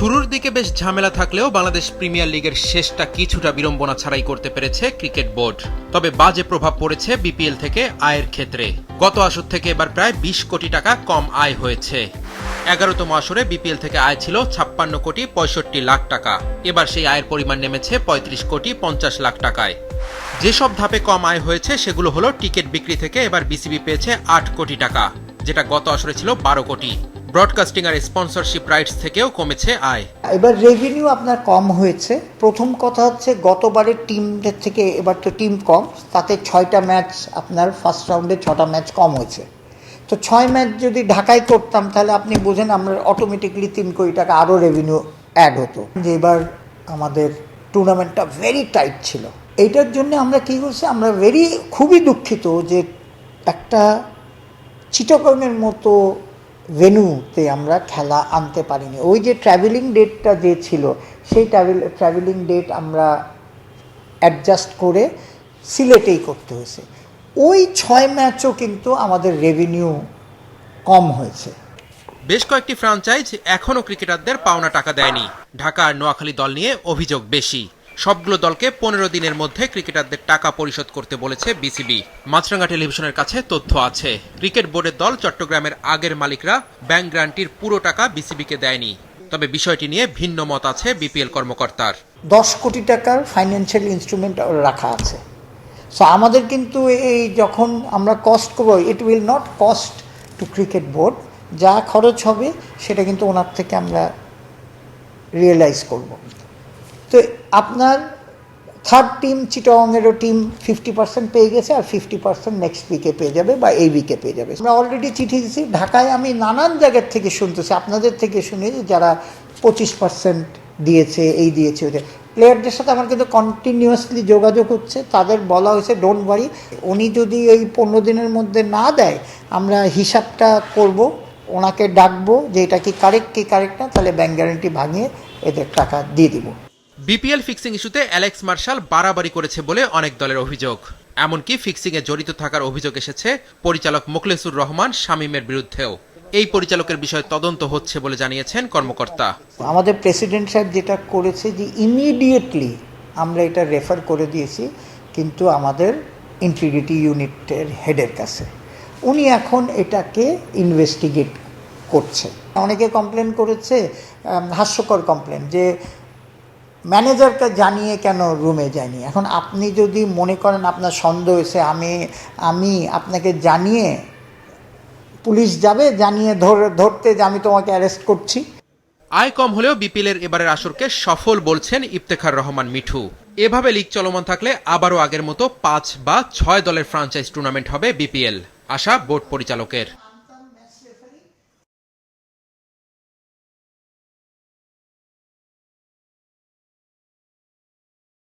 শুরুর দিকে বেশ ঝামেলা থাকলেও বাংলাদেশ প্রিমিয়ার লিগের শেষটা কিছুটা বিড়ম্বনা ছাড়াই করতে পেরেছে ক্রিকেট বোর্ড। তবে বাজে প্রভাব পড়েছে বিপিএল থেকে আয়ের ক্ষেত্রে। গত আসর থেকে এবার প্রায় ২০ কোটি টাকা কম আয় হয়েছে। ১১তম আসরে বিপিএল থেকে আয় ছিল ৫৬ কোটি ৬৫ লাখ টাকা। এবার সেই আয়ের পরিমাণ নেমেছে ৩৫ কোটি ৫০ লাখ টাকায়। যেসব ধাপে কম আয় হয়েছে সেগুলো হলো টিকিট বিক্রি থেকে এবার বিসিবি পেয়েছে ৮ কোটি টাকা, যেটা গত আসরে ছিল ১২ কোটি। ব্রডকাস্টিং আর স্পন্সরশিপ রাইটস থেকেও কমেছে আয়। এবার রেভিনিউ আপনার কম হয়েছে। প্রথম কথা হচ্ছে গতবারের টিমদের থেকে এবার তো টিম কম, তাতে ৬টা ম্যাচ আপনার ফার্স্ট রাউন্ডে ৬টা ম্যাচ কম হয়েছে। তো ৬ ম্যাচ যদি ঢাকায় করতাম তাহলে আপনি বোঝেন আমরা অটোমেটিকলি ৩ কোটি টাকা আরও রেভিনিউ অ্যাড হতো। যে এবার আমাদের টুর্নামেন্টটা ভেরি টাইট ছিল। এইটার জন্য আমরা কী করছি, আমরা খুবই দুঃখিত যে একটা চিটাগংয়ের মতো ভেন্যুতে আমরা খেলা আনতে পারিনি। ওই যে ট্রাভেলিং ডেটটা যে ছিল সেই ট্রাভেলিং ডেট আমরা অ্যাডজাস্ট করে সিলেটেই করতে হয়েছে। ওই ৬ ম্যাচও কিন্তু আমাদের রেভিনিউ কম হয়েছে। বেশ কয়েকটি ফ্র্যাঞ্চাইজ এখনও ক্রিকেটারদের পাওনা টাকা দেয়নি। ঢাকা আর নোয়াখালী দল নিয়ে অভিযোগ বেশি। সবগুলো দলকে ১৫ দিনের মধ্যে ক্রিকেটারদের টাকা পরিশোধ করতে বলেছে বিসিবি। মাছরাঙ্গা টেলিভিশনের কাছে তথ্য আছে, ক্রিকেট বোর্ডের দল চট্টগ্রামের আগের মালিকরা ব্যাংক গ্যারান্টির পুরো টাকা বিসিবিকে দেয়নি। তবে বিষয়টি নিয়ে ভিন্ন মত আছে বিপিএল কর্মকর্তার। ১০ কোটি টাকার ফাইন্যান্সিয়াল ইনস্ট্রুমেন্ট রাখা আছে। সো আমাদের কিন্তু এই যখন আমরা কস্ট করবো, it will not cost to cricket board. যা খরচ হবে সেটা কিন্তু ওনার থেকে আমরা রিয়েলাইজ করব। তো আপনার থার্ড টিম চিটাগংয়েরও টিম 50% পেয়ে গেছে, আর 50% নেক্সট উইকে পেয়ে যাবে বা এই উইকে পেয়ে যাবে। আমরা অলরেডি চিঠি দিচ্ছি ঢাকায়। আমি নানান জায়গার থেকে শুনতেছি, আপনাদের থেকে শুনে যারা 25% দিয়েছে, এই দিয়েছে ওদের প্লেয়ারদের সাথে আমার কিন্তু কন্টিনিউয়াসলি যোগাযোগ হচ্ছে। তাদের বলা হয়েছে ডোন্ট ওয়ারি, উনি যদি এই 15 দিনের মধ্যে না দেয় আমরা হিসাবটা করব, ওনাকে ডাকবো যে এটা কি কারেক্ট না, তাহলে ব্যাংক গ্যারান্টি ভাঙিয়ে এদের টাকা দিয়ে দিব। বিপিএল ফিক্সিং ইস্যুতে অ্যালেক্স মার্শাল বাড়াবাড়ি করেছে বলে অনেক দলের অভিযোগ। এমনকি ফিক্সিংয়ে জড়িত থাকার অভিযোগ এসেছে পরিচালক মোখলেসুর রহমান শামীমের বিরুদ্ধেও। এই পরিচালকের বিষয়ে তদন্ত হচ্ছে বলে জানিয়েছেন কর্মকর্তা। আমাদের প্রেসিডেন্ট সাহেব যেটা করেছে যে ইমিডিয়েটলি আমরা এটা রেফার করে দিয়েছি কিন্তু আমাদের ইন্টিগ্রিটি ইউনিটের হেডের কাছে। উনি এখন এটাকে ইনভেস্টিগেট করছে। অনেকে কমপ্লেন করেছে, হাস্যকর কমপ্লেন, যে ম্যানেজারকে জানিয়ে কেন রুমে যায়নি। এখন আপনি যদি মনে করেন আপনার সন্দেহ হয়েছে, আমি আপনাকে জানিয়ে পুলিশ যাবে, জানিয়ে ধরতে যে আমি তোমাকে অ্যারেস্ট করছি। আয় কম হলেও বিপিএলের এবারের আসরকে সফল বলছেন ইফতেখার রহমান মিঠু। এভাবে লিগ চলমান থাকলে আবারও আগের মতো ৫ বা ৬ দলের ফ্র্যাঞ্চাইজ টুর্নামেন্ট হবে বিপিএল, আশা বোর্ড পরিচালকের।